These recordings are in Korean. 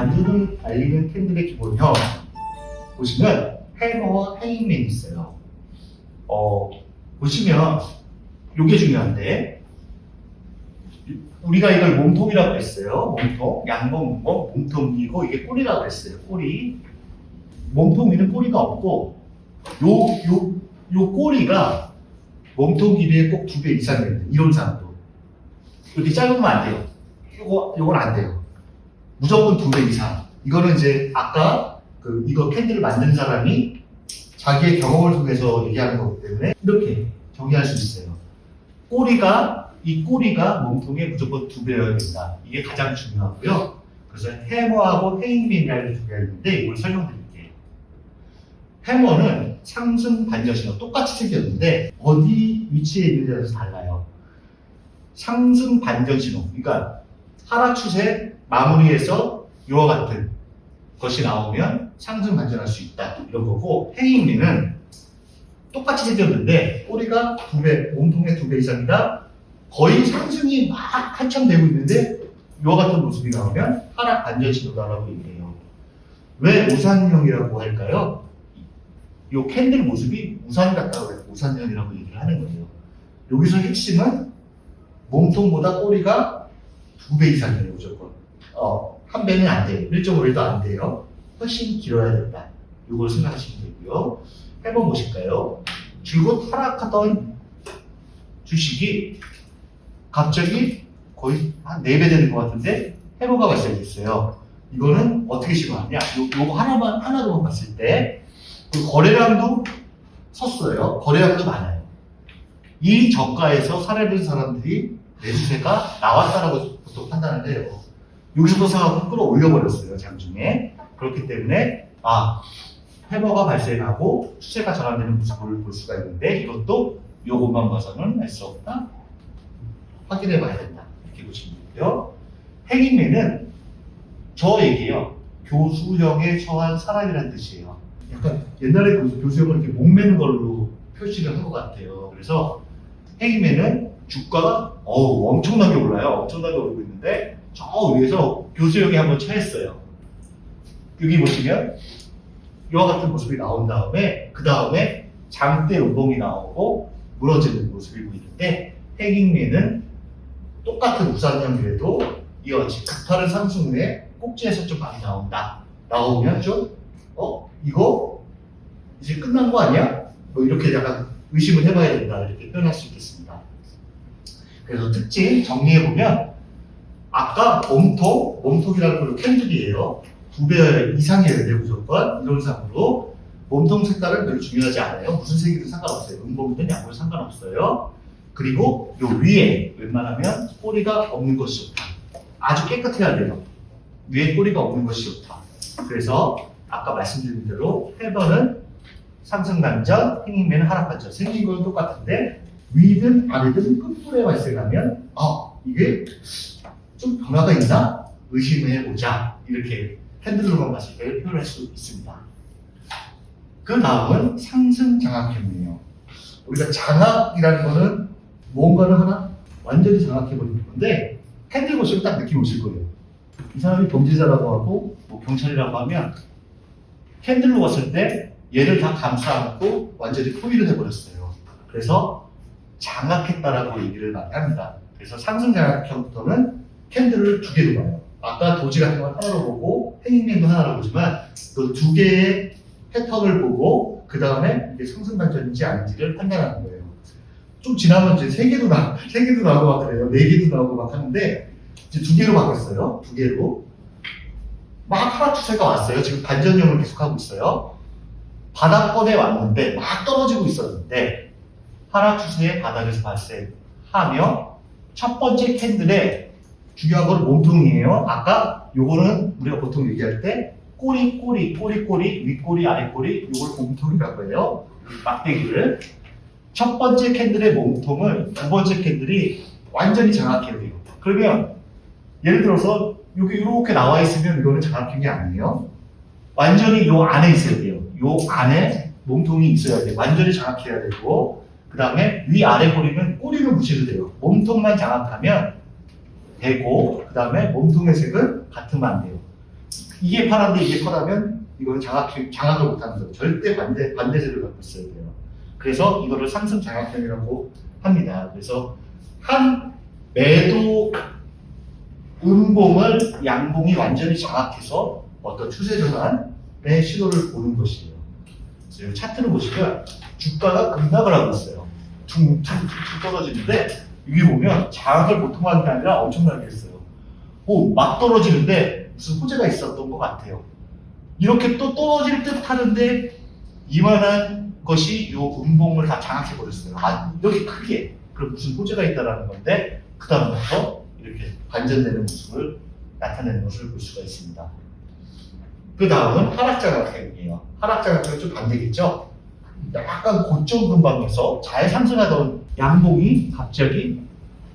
반전을 알리는 캔들의 기본형 보시면 해머와 행잉맨이 있어요. 보시면 이게 중요한데 우리가 이걸 몸통이라고 했어요. 몸통, 양봉, 몸통이고 이게 꼬리라고 했어요. 꼬리. 몸통 위는 꼬리가 없고 요 꼬리가 몸통 길이의 꼭 2배 이상 됩니다. 이론상으로. 이렇게 짧으면 안 돼요. 요건 안 돼요. 무조건 2배 이상. 이거는 이제 아까 이거 캔들을 만든 사람이 자기의 경험을 통해서 얘기하는 거기 때문에 이렇게 정의할 수 있어요. 이 꼬리가 몸통의 무조건 2배여야 된다. 이게 가장 중요하고요. 그래서 해머하고 행잉맨이라는 두 개가 있는데 이걸 설명드릴게요. 해머는 상승 반전 신호 똑같이 생겼는데 어디 위치에 있느냐에 따라서 달라요. 상승 반전 신호, 그러니까 하락 추세 마무리해서 이와 같은 것이 나오면 상승 반전할 수 있다 이런 거고, 행잉맨은 똑같이 생겼는데 꼬리가 2배, 몸통의 2배 이상이다. 거의 상승이 막 한참 되고 있는데 이와 같은 모습이 나오면 하락 반전 신호다라고 얘기해요. 왜 우산형이라고 할까요? 이 캔들 모습이 우산 같다고 해서 우산형이라고 얘기를 하는 거예요. 여기서 핵심은 몸통보다 꼬리가 2배 이상이에요, 무조건. 1배는 안 돼요. 1.5배도 안 돼요. 훨씬 길어야 된다. 이걸 생각하시면 되고요. 해봐 보실까요? 줄곧 하락하던 주식이 갑자기 거의 한 4배 되는 것 같은데 해보가 발생했어요. 이거는 어떻게 시도하냐? 요거 하나로만 봤을 때 그 거래량도 섰어요. 거래량도 많아요. 이 저가에서 사례된 사람들이 매수세가 나왔다라고 보통 판단을 해요. 여기서도 사갖고 끌어올려버렸어요, 장중에. 그렇기 때문에 해머가 발생하고 추세가 전환되는 모습을 볼 수가 있는데 이것도 요것만 봐서는 알 수 없다. 확인해 봐야 된다. 이렇게 보시면 되고요. 행잉맨은 저 얘기예요. 교수형에 처한 사람이라는 뜻이에요. 약간 옛날에 교수형을 이렇게 목매는 걸로 표시를 한 것 같아요. 그래서 행잉맨은 주가가 엄청나게 올라요. 엄청나게 오르고 있는데 저 위에서 교수형이 한번 처했어요. 여기 보시면 이와 같은 모습이 나온 다음에 그 다음에 장대 음봉이 나오고 무너지는 모습이 보이는데, 행잉맨은 똑같은 우산형이라도 이와 같이 급하는 상승 후에 꼭지에서 좀 많이 나온다. 나오면 좀 이거 이제 끝난 거 아니야? 뭐 이렇게 약간 의심을 해봐야 된다. 이렇게 표현할 수 있겠습니다. 그래서 특징 정리해보면 아까 몸통이라는 걸 캔들이에요. 2배 이상이어야 돼요, 무조건. 이론상으로. 몸통 색깔은 별로 중요하지 않아요. 무슨 색이든 상관없어요. 음봉이든 양봉이든 상관없어요. 그리고 요 위에 웬만하면 꼬리가 없는 것이 좋다. 아주 깨끗해야 돼요. 위에 꼬리가 없는 것이 좋다. 그래서 아까 말씀드린 대로 해머는 상승 반전, 행잉맨은 하락 반전. 생긴 건 똑같은데 위든 아래든 끝부분에 발생하면 이게 좀 변화가 있나? 의심해보자. 이렇게 캔들로만 봤을 때 표현할 수 있습니다. 그 다음은 상승 장악형이에요. 우리가 장악이라는 거는 뭔가를 하나 완전히 장악해버리는 건데, 캔들 보시면 딱 느낌 오실 거예요. 이 사람이 범죄자라고 하고 경찰이라고 하면 캔들로 봤을 때 얘를 다 감싸안고 완전히 포위를 해버렸어요. 그래서 장악했다라고 얘기를 많이 합니다. 그래서 상승 장악형부터는 캔들을 2개로 봐요. 아까 도지 같은 건 하나로 보고 행잉맨도 하나로 보지만 그 2개의 패턴을 보고 그 다음에 이게 상승 반전인지 아닌지를 판단하는 거예요. 좀 지나면 이제 3개도 나오고 막 그래요. 4개도 나오고 막 하는데 이제 2개로 바뀌었어요. 2개로. 막 하락 추세가 왔어요. 지금 반전형을 계속하고 있어요. 바닥권에 왔는데 막 떨어지고 있었는데 하락 추세의 바닥에서 발생하며 첫 번째 캔들의 중요한 건 몸통이에요. 아까 요거는 우리가 보통 얘기할 때 꼬리, 윗꼬리, 아랫꼬리, 요걸 몸통이라고 해요. 막대기를. 첫 번째 캔들의 몸통을 두 번째 캔들이 완전히 장악해야 돼요. 그러면 예를 들어서 여기 이렇게 나와 있으면 이거는 장악형이 아니에요. 완전히 요 안에 있어야 돼요. 요 안에 몸통이 있어야 돼요. 완전히 장악해야 되고, 그 다음에 위아래 꼬리는 꼬리를 무시해도 돼요. 몸통만 장악하면 되고, 그 다음에 몸통의 색은 같으면 안 돼요. 이게 파란데 이게 파라면 이거는 장악을 못하는 거예요. 절대 반대세를 갖고 있어야 돼요. 그래서 이거를 상승 장악형이라고 합니다. 그래서 한 매도 음봉을 양봉이 완전히 장악해서 어떤 추세 전환의 시도를 보는 것이에요. 그래서 이 차트를 보시면 주가가 급락을 하고 있어요. 퉁퉁퉁 떨어지는데 여기 보면 장악을 보통 하는 게 아니라 엄청나게 했어요. 막 떨어지는데 무슨 호재가 있었던 것 같아요. 이렇게 또 떨어질 듯 하는데 이만한 것이 이 음봉을 다 장악해 버렸어요. 여기 크게. 그럼 무슨 호재가 있다라는 건데 그 다음부터 이렇게 반전되는 모습을 나타내는 것을 볼 수가 있습니다. 그 다음은 하락장악형이에요. 하락장악형은 좀 반대겠죠? 약간 고점 근방에서 잘 상승하던 양봉이 갑자기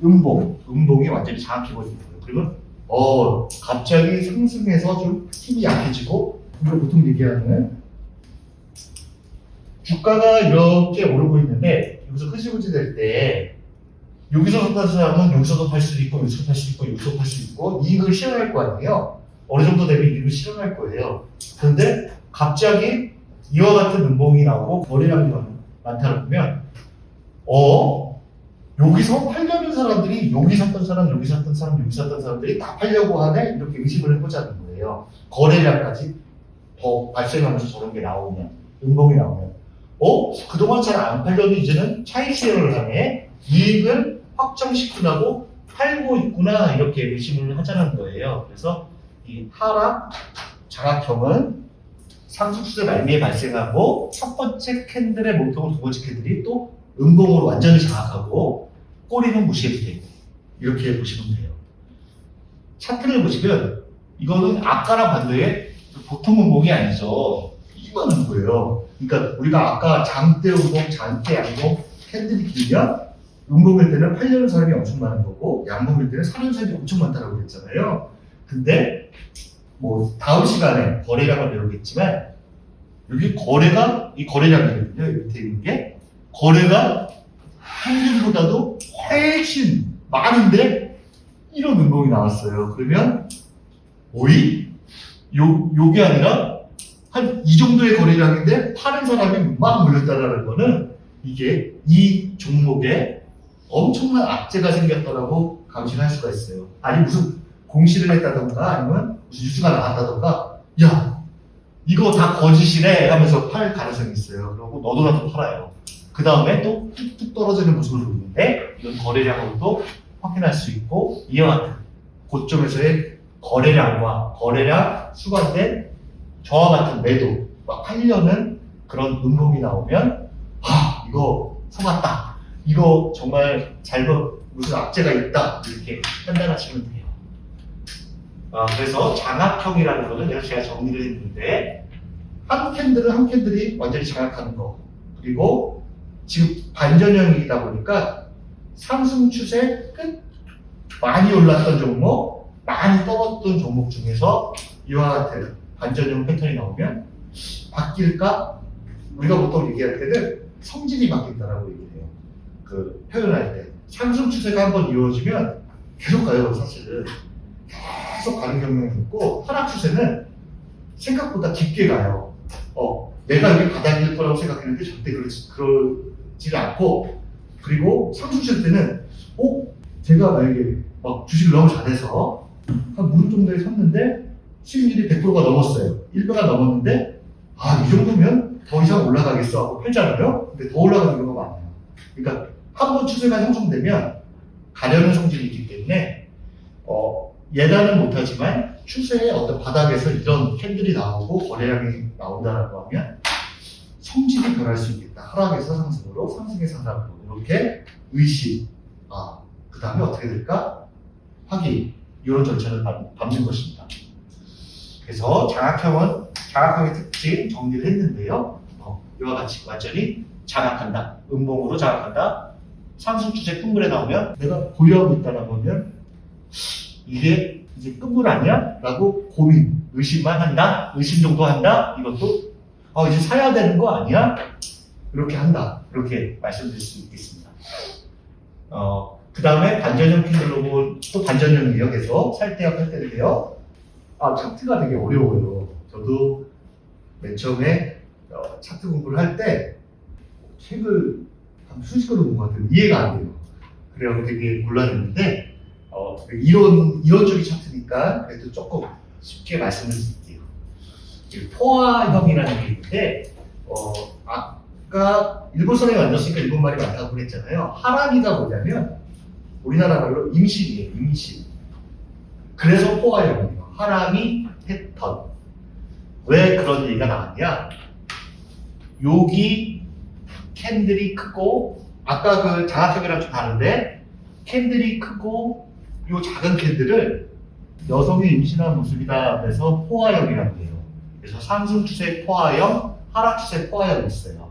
음봉이 완전히 장악해버리는 거예요. 그러면 갑자기 상승해서 좀 힘이 약해지고 우리가 보통 얘기하는 주가가 이렇게 오르고 있는데 여기서 흐지부지 될 때 여기서 샀던 사람은 여기서도 팔 수 있고 여기서도 팔 수 있고 여기서도 팔 수 있고 이익을 실현할 거 아니에요. 어느 정도 되면 이익을 실현할 거예요. 그런데 갑자기 이와 같은 음봉이 나오고 거래량이 많다 보면 여기서 팔려는 사람들이 여기 샀던 사람, 여기 샀던 사람, 여기 샀던 사람들이 다 팔려고 하네? 이렇게 의심을 해보자는 거예요. 거래량까지 더 발생하면서 저런 게 나오면, 음봉이 나오면 그동안 잘 안 팔려도 이제는 차익 실현을 하네? 이익을 확정시키려고 팔고 있구나 이렇게 의심을 하자는 거예요. 그래서 이 하락 장악형은 상승 추세 말미에 발생하고 첫 번째 캔들의 몸통을 두 번째 캔들이 또 음봉으로 완전히 장악하고 꼬리는 무시해도 되고 이렇게 보시면 돼요. 차트를 보시면 이거는 아까랑 반대에 보통 음봉이 아니죠. 이만한 거예요. 그러니까 우리가 아까 장대 음봉, 장대 양봉 캔들이 길면 음봉일 때는 팔려는 사람이 엄청 많은 거고 양봉일 때는 사는 사람이 엄청 많다고 그랬잖아요. 근데 다음 시간에 거래량을 배우겠지만 여기 이 거래량이거든요. 밑에 있는 게 거래가 평균보다도 훨씬 많은데 이런 음봉이 나왔어요. 그러면 요게 아니라 한 이 정도의 거래량인데 파는 사람이 막 몰렸다라는 거는 이게 이 종목에 엄청난 악재가 생겼다라고 감시할 수가 있어요. 아니 무슨 공시를 했다던가 아니면 무슨 뉴스가 나왔다던가 야 이거 다 거짓이래 하면서 팔 가능성이 있어요. 그리고 너도나도 팔아요. 그 다음에 또 뚝뚝 떨어지는 모습을 보이는데 이건 거래량으로도 확인할 수 있고 이와 같은 고점에서의 거래량과 거래량 수반된 저와 같은 매도 막 팔려는 그런 음봉이 나오면 이거 속았다. 이거 정말 무슨 악재가 있다. 이렇게 판단하시면 돼요. 그래서 장악형이라는 거는 제가 정리를 했는데 한 캔들이 완전히 장악하는 거 그리고 지금 반전형이다 보니까 상승 추세 끝 많이 올랐던 종목 많이 떨어졌던 종목 중에서 이와 같은 반전형 패턴이 나오면 바뀔까? 우리가 보통 얘기할 때는 성질이 바뀐다라고 얘기해요. 그 표현할 때 상승 추세가 한번 이루어지면 계속 가요. 사실은 계속 가는 경향이 있고 하락 추세는 생각보다 깊게 가요. 내가 여기 바닥일 거라고 생각했는데 절대 그러지 않고 그리고 상승 추세 때는 제가 만약에 막 주식을 너무 잘해서 한 무릎 정도에 섰는데 수익률이 100%가 넘었어요. 1배가 넘었는데 이 정도면 더 이상 올라가겠어 하고 팔잖아요. 근데 더 올라가는 경우가 많아요. 그러니까 한 번 추세가 형성되면 가려는 성질이 있기 때문에 예단은 못하지만 추세의 어떤 바닥에서 이런 캔들이 나오고 거래량이 나온다라고 하면 성질이 변할 수 있겠다. 하락에서 상승으로, 상승에서 하락으로 이렇게 의식, 그 다음에 어떻게 될까? 확인, 이런 절차를 밟는 것입니다. 그래서 장악형의 특징 정리를 했는데요. 이와 같이 완전히 장악한다. 음봉으로 장악한다. 상승 추세 큰물에 나오면 내가 보유하고 있다라고 하면 이게 이제 끝물 아니야? 라고 고민, 의심만 한다? 의심 정도 한다? 이것도 이제 사야 되는 거 아니야? 이렇게 한다. 이렇게 말씀드릴 수 있겠습니다. 그 다음에 반전형 캔들로 또 반전형이에요. 계속 살 때와 팔 때인데요. 차트가 되게 어려워요. 저도 맨 처음에 차트 공부를 할 때 책을 한 수십 권을 본것 같아요. 이해가 안 돼요. 그래서 되게 곤란했는데 이론적인 차트니까 그래도 조금 쉽게 말씀을 드릴게요. 포화형이라는 게 있는데 아까 일본 사람이 만들었으니까 일본 말이 많다고 그랬잖아요. 하람이가 뭐냐면 우리나라 말로 임실이에요. 임실. 그래서 포화형이에요. 하람이 패턴. 왜 그런 얘기가 나왔냐? 여기 캔들이 크고 아까 그 장학형이랑 좀 다른데 캔들이 크고 요 작은 캔들을 여성이 임신한 모습이다 그래서 포화형이라고 해요. 그래서 상승 추세 포화형, 하락 추세 포화형이 있어요.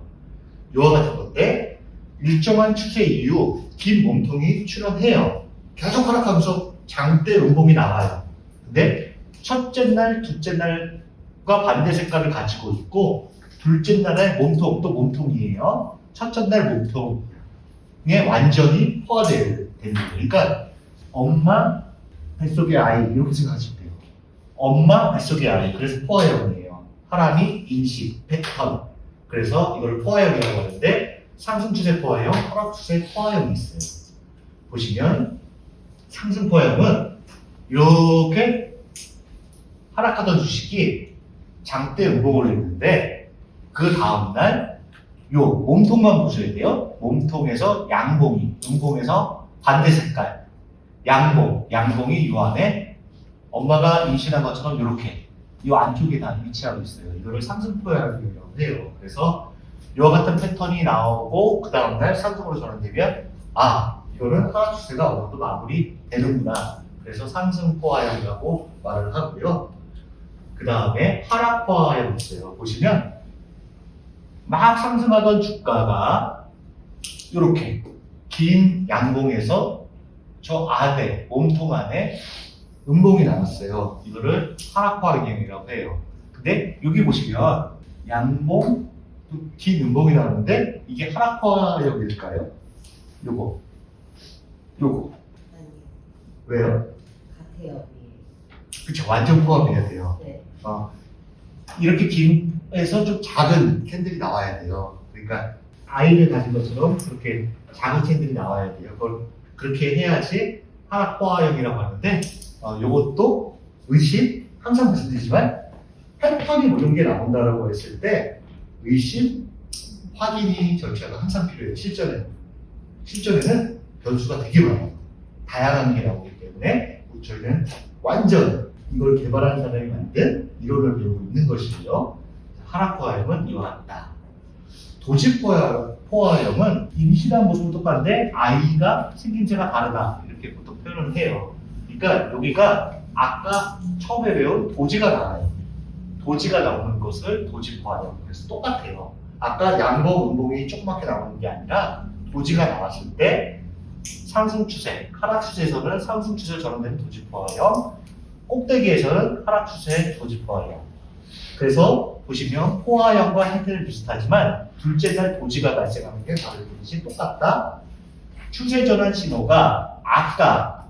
요와 같은 건데 일정한 추세 이후 긴 몸통이 출현해요. 계속 하락하면서 장대 음봉이 나와요. 근데 첫째 날, 둘째 날과 반대 색깔을 가지고 있고 둘째 날의 몸통, 또 몸통이에요. 첫째 날 몸통에 완전히 포화되는 거예요. 그러니까 엄마 뱃속의 아이 이렇게 생각하시면 돼요. 엄마 뱃속의 아이. 그래서 포화형이에요. 하람이 인식, 패턴. 그래서 이걸 포화형이라고 하는데 상승 추세 포화형, 하락 추세 포화형이 있어요. 보시면 상승 포화형은 이렇게 하락하던 주식이 장대 음봉을 했는데 그 다음날 요 몸통만 보셔야 돼요. 몸통에서 양봉이, 음봉에서 반대 색깔 양봉이 요 안에 엄마가 임신한 것처럼 이렇게 이 안쪽에 다 위치하고 있어요. 이거를 상승포화형이라고 해요. 그래서 이와 같은 패턴이 나오고 그 다음날 상승으로 전환되면 이거는 하락 추세가 어느 정도 마무리 되는구나. 그래서 상승포화형이라고 말을 하고요. 그 다음에 하락포화형이 있어요. 보시면 막 상승하던 주가가 이렇게 긴 양봉에서 저 안에 몸통 안에 음봉이 나왔어요. 이거를 하락포화형이라고 해요. 근데 여기 보시면 양봉 긴 음봉이 나왔는데 이게 하락포화형일까요? 요거 아니, 왜요? 같아요. 그쵸, 완전 포함해야 돼요. 네. 이렇게 긴에서 좀 작은 캔들이 나와야 돼요. 그러니까 아이를 가진 것처럼 그렇게 작은 캔들이 나와야 돼요. 그걸 그렇게 해야지 하락포화형이라고 하는데 이것도 의심, 항상 말씀드리지만 패턴이 모든 게 나온다라고 했을 때 의심, 확인이 절차가 항상 필요해요. 실전에는 변수가 되게 많아요. 다양한 게 나오기 때문에 저희는 완전 이걸 개발한 사람이 만든 이론을 배우고 있는 것이고요. 하락포화형은 이와 같다. 도집포화형은 임신한 모습은 똑같은데 아이가 생김새가 다르다 이렇게 보통 표현을 해요. 그러니까 여기가 아까 처음에 배운 도지가 나와요. 도지가 나오는 것을 도집포화형. 그래서 똑같아요. 아까 양봉, 음봉이 조그맣게 나오는 게 아니라 도지가 나왔을 때 상승 추세, 하락 추세에서는 상승 추세 전환되는 도집포화형, 꼭대기에서는 하락 추세 도집포화형. 그래서 보시면 포화형과 형태는 비슷하지만 둘째 날 도지가 발생하는 게 다른 것이 똑같다. 추세 전환 신호가 아까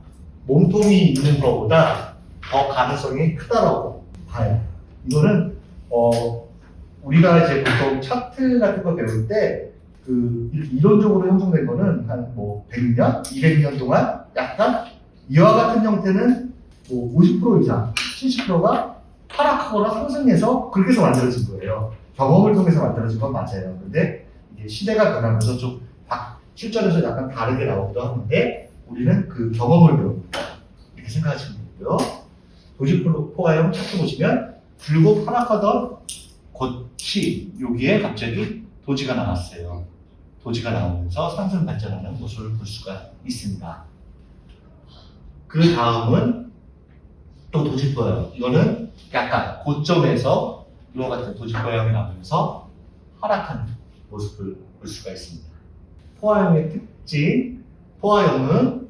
몸통이 있는 것보다 더 가능성이 크다라고 봐요. 이거는 우리가 이제 보통 차트 같은 거 배울 때 이론적으로 형성된 거는 한 100년, 200년 동안 약간 이와 같은 형태는 50% 이상, 70%가 하락하거나 상승해서 그렇게 해서 만들어진 거예요. 경험을 통해서 만들어진 건 맞아요. 근데 이게 시대가 변하면서 좀 실전에서 약간 다르게 나오기도 하는데 우리는 그 경험을 배웁니다. 이렇게 생각하시면 되고요. 도집포화형 차트 보시면 줄곧 하락하던 곳이 여기에 갑자기 도지가 나왔어요. 도지가 나오면서 상승 발전하는 모습을 볼 수가 있습니다. 그 다음은 또 도집포화형. 이거는 약간 고점에서 이와 같은 도집포화형이 나오면서 하락하는 모습을 볼 수가 있습니다. 포화형의 특징, 포화형은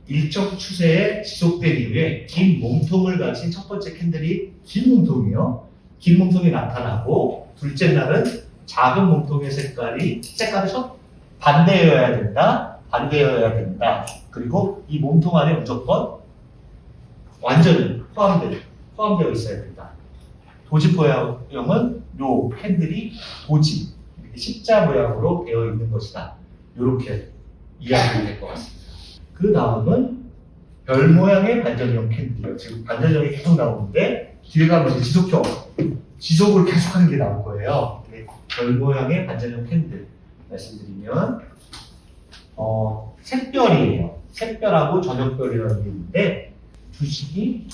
일정 추세에 지속된 이후에 긴 몸통을 가진 첫 번째 캔들이 긴 몸통이에요. 긴 몸통이 나타나고 둘째 날은 작은 몸통의 색깔이 반대여야 된다. 그리고 이 몸통 안에 무조건 완전히 포함된 포함되어 있어야 된다. 도지 모양은 요 핸들이 도지, 이렇게 십자 모양으로 되어 있는 것이다. 이렇게 이해하면 될 것 같습니다. 그 다음은 별 모양의 반전형 캔들이에요. 지금 반전형이 계속 나오는데 뒤에 가면 이제 지속을 계속하는 게 나올 거예요. 별 모양의 반전형 캔들 말씀드리면 샛별이에요. 샛별하고 저녁별이라는 게 있는데 주식이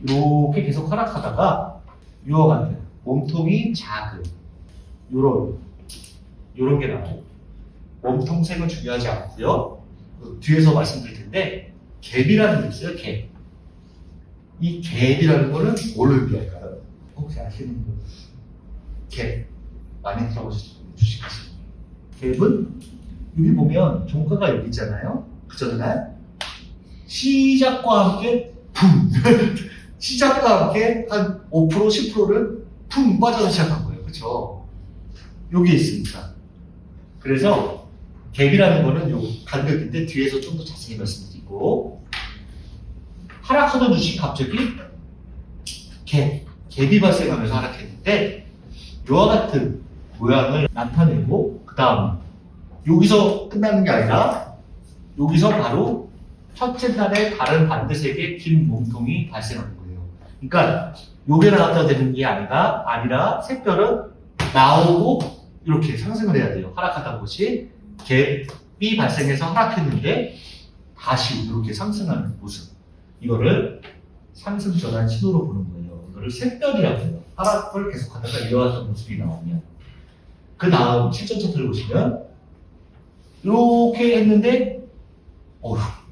이렇게 계속 하락하다가 이와 같은 몸통이 작은 요런 게 나와요. 몸통 색은 중요하지 않고요. 뒤에서 말씀드릴 텐데 갭이라는 게 있어요. 갭. 이 갭이라는 거는 뭘 의미할까요? 혹시 아시는 분? 갭 많이 들어보셨죠? 주식하시는 분. 갭은 여기 보면 종가가 여기 있잖아요. 그죠? 시작과 함께 붐! 시작과 함께 한 5%, 10%를 풍 빠져서 시작한 거예요. 그쵸? 여기에 있으니까. 그래서 갭이라는 거는 요 간격인데 뒤에서 좀 더 자세히 말씀드리고 하락하던 주식 갑자기 갭이 발생하면서 하락했는데 이와 같은 모양을 나타내고 그 다음 여기서 끝나는 게 아니라 여기서 바로 첫째 날에 다른 반대색의 긴 몸통이 발생하는 거예요. 그러니까 요게 나왔다 되는 게 아니라 샛별은 나오고 이렇게 상승을 해야 돼요. 하락하던 것이 갭이 발생해서 하락했는데 다시 이렇게 상승하는 모습. 이거를 상승 전환 신호로 보는 거예요. 이거를 샛별이라고 해요. 하락을 계속하다가 이러한 모습이 나오면 그 다음 실전 차트를 보시면 이렇게 했는데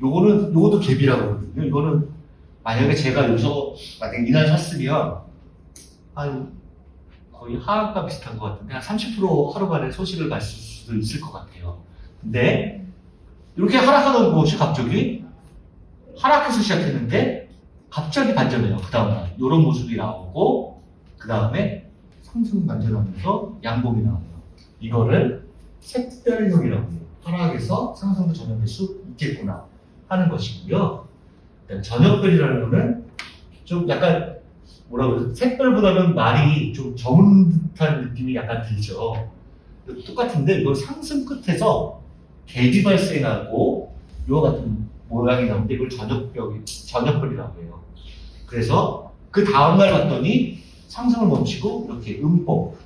요것도 갭이라고 하거든요. 이거는 만약에 제가 여기서 만약에 이날 샀으면 한 거의 하락과 비슷한 것 같은데 한 30% 하루간에 소식을 갈 수도 있을 것 같아요. 근데 이렇게 하락하던 것이 갑자기 하락해서 시작했는데 갑자기 반전해요. 그 다음날 이런 모습이 나오고 그 다음에 상승 반전하면서 양봉이 나와요. 이거를 샛별형이라고 해요. 하락에서 상승도 전환될 수 있겠구나 하는 것이고요. 저녁별이라는 거는 좀 약간 뭐라고 해요? 샛별보다는 말이 좀 적은 듯한 느낌이 약간 들죠. 똑같은데 이걸 상승 끝에서 갭이 발생하고 이와 같은 모양이 나오는데 이걸 저녁별이라고 해요. 그래서 그 다음날 봤더니 상승을 멈추고 이렇게 음봉,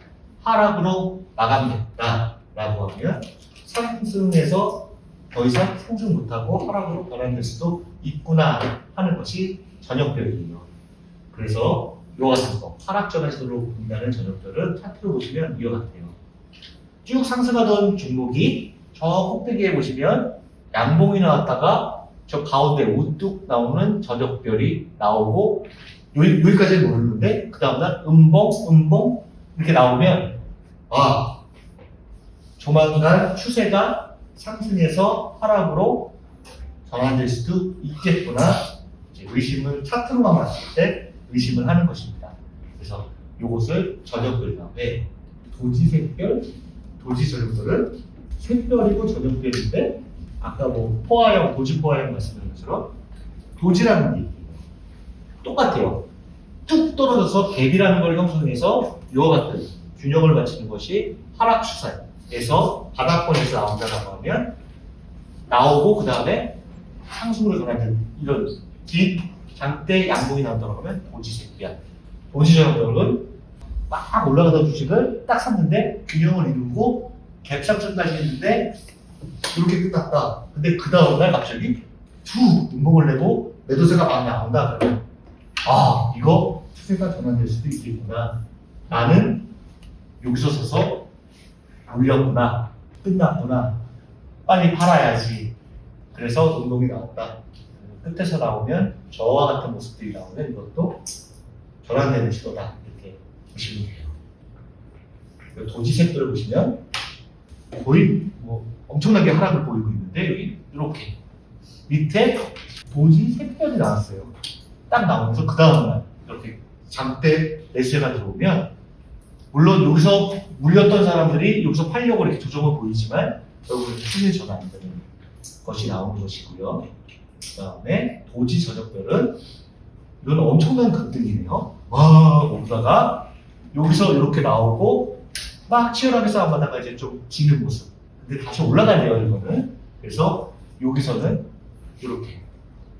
하락으로 마감됐다라고 하면 상승에서 더 이상 상승 못하고 하락으로 변환될 수도 있구나 하는 것이 저녁별이에요. 그래서 이와 같은 거, 하락 전환 신호로 본다는 저녁별은 차트로 보시면 이와 같아요. 쭉 상승하던 종목이 저 꼭대기에 보시면 양봉이 나왔다가 저 가운데 우뚝 나오는 저녁별이 나오고 여기까지는 모르는데 그 다음날 음봉 이렇게 나오면 조만간 추세가 상승에서 하락으로 전환될 수도 있겠구나 이제 의심을 차트로만 봤을 때 의심을 하는 것입니다. 그래서 이것을 저녁별이라고 해. 도지샛별, 도지저녁별은 샛별이고 저녁별인데 아까 포화형, 도지포화형 말씀드린 것처럼 도지라는 게 똑같아요. 뚝 떨어져서 갭이라는 걸 형성해서 이와 같은 균형을 맞추는 것이 하락 추세에서 바닥권에서 나온다고 하면 나오고 그 다음에 상승으로 전환되는 이런 긴 장대 양봉이 나온다고 하면 도지새별. 도지저녁별은 막 올라가던 주식을 딱 샀는데 균형을 이루고 갭 상승까지 했는데 이렇게 끝났다. 근데 그 다음날 갑자기 음봉을 내고 매도세가 막 나온다 그러면 이거 추세가 전환될 수도 있겠구나. 나는 여기서 서서 올렸구나. 끝났구나. 빨리 팔아야지. 그래서 운동이 나왔다. 끝에서 나오면 저와 같은 모습들이 나오면 이것도 전환되는 시도다. 이렇게 보시면 돼요. 도지색들을 보시면 거의 엄청나게 하락을 보이고 있는데 여기 이렇게 밑에 도지색별이 나왔어요. 딱 나오면서 그 다음날 이렇게 장대 매수세가 들어오면 물론 여기서 물렸던 사람들이 여기서 팔려고 이렇게 조정을 보이지만 결국은 추세 전환되는 것이 나오는 것이고요. 그 다음에 도지 저녁별은 이건 엄청난 급등이네요. 와, 오다가 여기서 이렇게 나오고 막 치열하게 싸움하다가 이제 좀 지는 모습. 근데 다시 올라가네요, 이거는. 그래서 여기서는 이렇게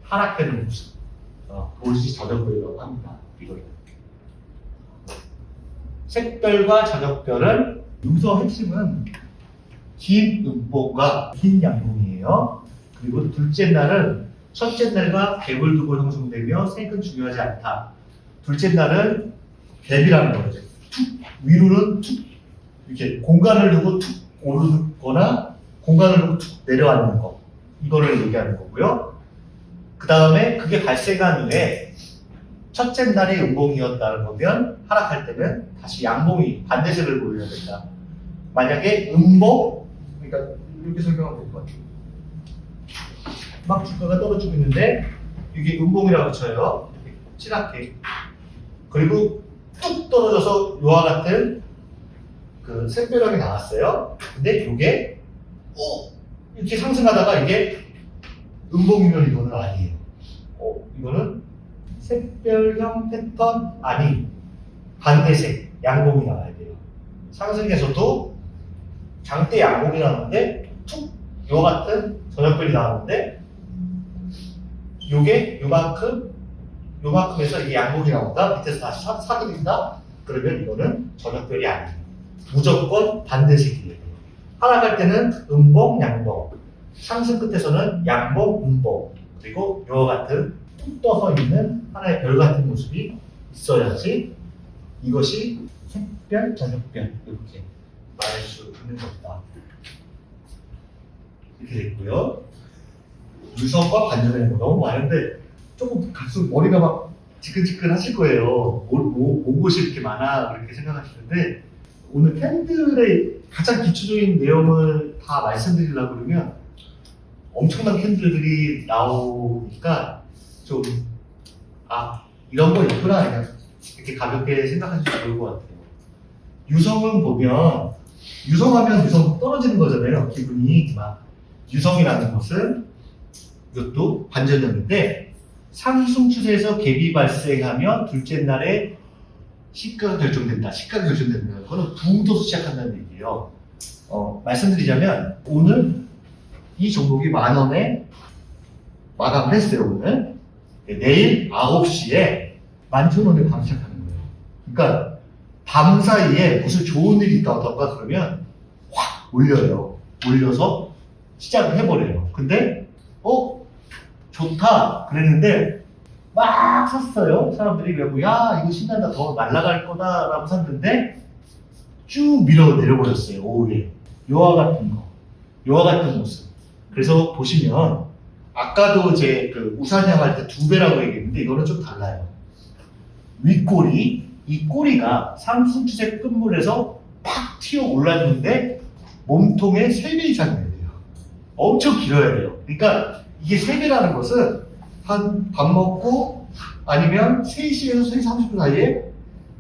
하락되는 모습. 볼시 저녁별이라고 합니다. 이거를. 색별과 저녁별은 여기서 핵심은 긴 음봉과 긴 양봉이에요. 그리고 둘째 날은 첫째 날과 갭을 두고 형성되며 색은 중요하지 않다. 둘째 날은 갭이라는 거죠. 툭 위로는 툭 이렇게 공간을 두고 툭 오르거나 공간을 두고 툭 내려앉는 거. 이거를 얘기하는 거고요. 그 다음에 그게 발생한 후에 첫째 날이 음봉이었다는 거면 하락할 때는 다시 양봉이 반대색을 보여야 된다. 만약에 음봉, 그러니까 이렇게 설명하면 될 것 같아요. 막 주가가 떨어지고 있는데 이게 음봉이라고 쳐요. 이렇게 찌랗게. 그리고 뚝 떨어져서 요와 같은 그 샛별형이 나왔어요. 근데 이게 이렇게 상승하다가 이게 음봉이면 이거는 아니에요. 이거는 샛별형 패턴 아닌 반대색 양봉이 나와야 돼요. 상승에서도 장대 양봉이 나오는데 툭 요와 같은 저녁별이 나오는데 요게 요만큼에서 이게 양봉이 나온다. 밑에서 다시 사그린다. 그러면 이거는 저녁별이 아니에요. 무조건 반대색이에요. 하락할 때는 음봉, 양봉. 상승 끝에서는 양봉, 음봉. 그리고 요와 같은 툭 떠서 있는 하나의 별 같은 모습이 있어야지 이것이 색별, 저녁별 이렇게 말할 수 있는 겁니다. 이렇게 됐고요. 유성과 반전의 거 너무 많은데 조금 갈수록 머리가 막 지끈지끈 하실 거예요. 무엇이 이렇게 많아 그렇게 생각하시는데 오늘 캔들의 가장 기초적인 내용을 다 말씀드리려고 그러면 엄청난 캔들들이 나오니까 좀 이런 거 있구나 그냥 이렇게 가볍게 생각하시면 좋을 것 같아요. 유성은 보면 유성하면 유성 떨어지는 거잖아요. 기분이 막 유성이라는 것은 이것도 반전형인데 상승 추세에서 갭이 발생하면 둘째 날에 시가가 결정된다. 시가가 결정된다는 거는 붕도서 시작한다는 얘기예요. 말씀드리자면 오늘 이 종목이 10,000원에 마감을 했어요. 오늘 내일 9시에 11,000원에 바로 시작하는 거예요. 그러니까 밤 사이에 무슨 좋은 일이 있다던가 그러면 확 올려요. 올려서 시작을 해버려요. 근데 좋다 그랬는데 막 샀어요. 사람들이 그래고 야 이거 신난다 더 날아갈 거다라고 샀는데 쭉 밀어 내려버렸어요. 오후에 요와 같은 거, 요와 같은 모습. 그래서 보시면 아까도 제 그 우산양 할 때 2배라고 얘기했는데 이거는 좀 달라요. 윗꼬리, 이 꼬리가 상승 추세 끝물에서 팍 튀어 올랐는데 몸통의 3배 이상이어야 돼요. 엄청 길어야 돼요. 그러니까 이게 3배라는 것은 한 밥 먹고 아니면 3시에서 3시 30분 사이에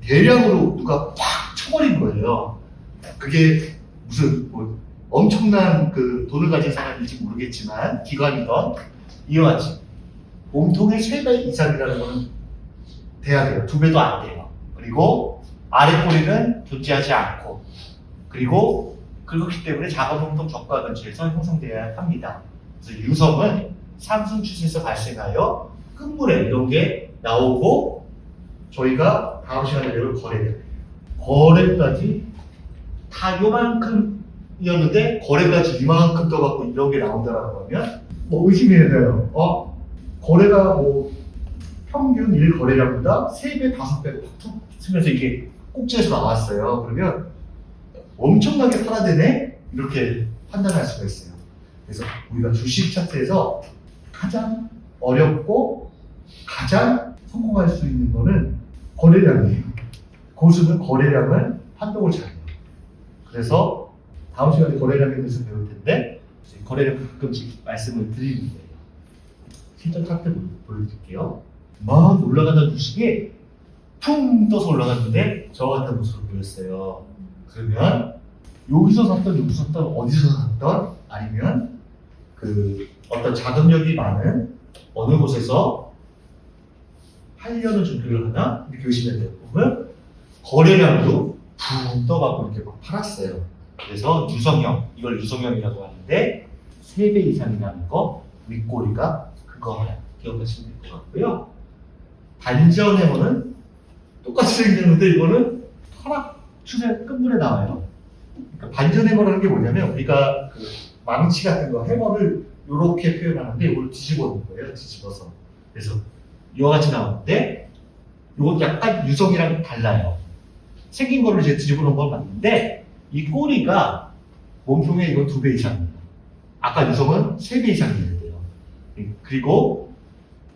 대량으로 누가 팍 쳐버린 거예요. 그게 무슨 엄청난 그 돈을 가진 사람인지 모르겠지만 기관이건 이와 같이 몸통의 3배 이상이라는 거는 돼야 돼요. 2배도 안 돼요. 그리고 아래 꼬리는 존재하지 않고 그리고 그렇기 때문에 작은 몸통 적과 근처에서 형성되어야 합니다. 그래서 유성은 상승 추세에서 발생하여 끝물에 이런 게 나오고 저희가 다음 시간에 배울 거래까지 다 요만큼이었는데 거래까지 이만큼 떠갖고 이런 게 나온다라고 하면 의심해야 돼요. 거래가 평균 1거래량보다 3배, 5배 툭 쓰면서 이게 꼭지에서 나왔어요. 그러면 엄청나게 팔아대네? 이렇게 판단할 수가 있어요. 그래서 우리가 주식 차트에서 가장 어렵고 가장 성공할 수 있는 거는 거래량이에요. 고수는 거래량을 판독을 잘해요. 그래서 다음 시간에 거래량에 대해서 배울 텐데 거래량 가끔씩 말씀을 드리는 거예요. 실전 차트 보여드릴게요. 막 올라가던 주식이 퉁 떠서 올라갔는데 저와 같은 모습을 보였어요. 그러면 여기서 샀던 어디서 샀던 아니면 그 어떤 자금력이 많은 어느 곳에서 하려는 준비를 하나 이렇게 보시면 돼요. 보면 거래량도 붕 떠갖고 이렇게 막 팔았어요. 그래서 유성형, 이걸 유성형이라고 하는데 3배 이상이라는 거 윗꼬리가 그거 하나 기억하시면 될 것 같고요. 반전해머는 똑같이 생겼는데 이거는 하락 추세 끝물에 나와요. 그러니까 반전해머라는 게 뭐냐면 우리가 그 망치 같은 거 해머를 이렇게 표현하는데 이걸 뒤집어 놓은 거예요. 뒤집어서. 그래서 이와 같이 나오는데 이건 약간 유성이랑 달라요. 생긴 거를 이제 뒤집어 놓은 건 맞는데 이 꼬리가 몸통에 이건 2배 이상입니다. 아까 유성은 3배 이상 되는데요. 그리고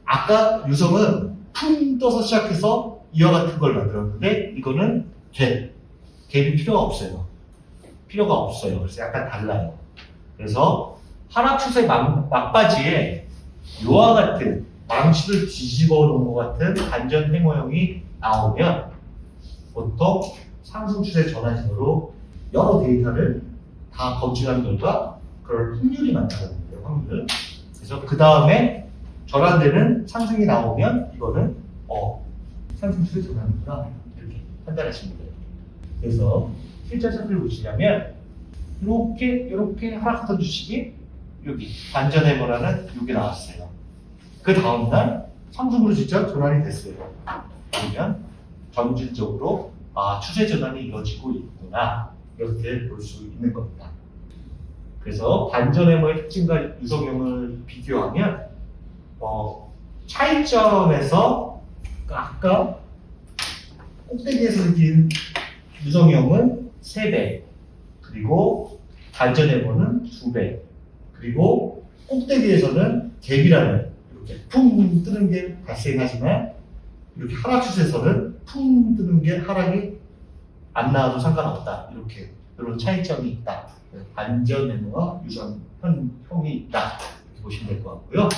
아까 유성은 풍 떠서 시작해서 이와 같은 걸 만들었는데 이거는 갭이 필요가 없어요. 필요가 없어요. 그래서 약간 달라요. 그래서 하락 추세 막바지에 이와 같은 망치를 뒤집어 놓은 것 같은 반전 해머형이 나오면 보통 상승 추세 전환신호로 여러 데이터를 다 검증한 결과 그럴 확률이 많다는 거예요. 확률. 그래서 그 다음에 전환되는 상승이 나오면 이거는 상승 추세 전환이구나 이렇게 판단하시면 돼요. 그래서 실제 차트를 보시려면 이렇게 하락하던 주식이 여기 반전 해머라는 이게 나왔어요. 그 다음날 상승으로 진짜 전환이 됐어요. 그러면 점진적으로 추세 전환이 이루어지고 있구나 이렇게 볼 수 있는 겁니다. 그래서 반전 해머의 특징과 유성형을 비교하면 차이점에서 아까 꼭대기에서 느낀 유성형은 3배, 그리고 반전 해머는 2배, 그리고 꼭대기에서는 갭이라는 이렇게 풍 뜨는 게 발생하지만 이렇게 하락 추세에서는 풍 뜨는 게 하락이 안 나와도 상관없다. 이렇게 이런 차이점이 있다. 반전 해머와 유성형이 있다. 이렇게 보시면 될 것 같고요.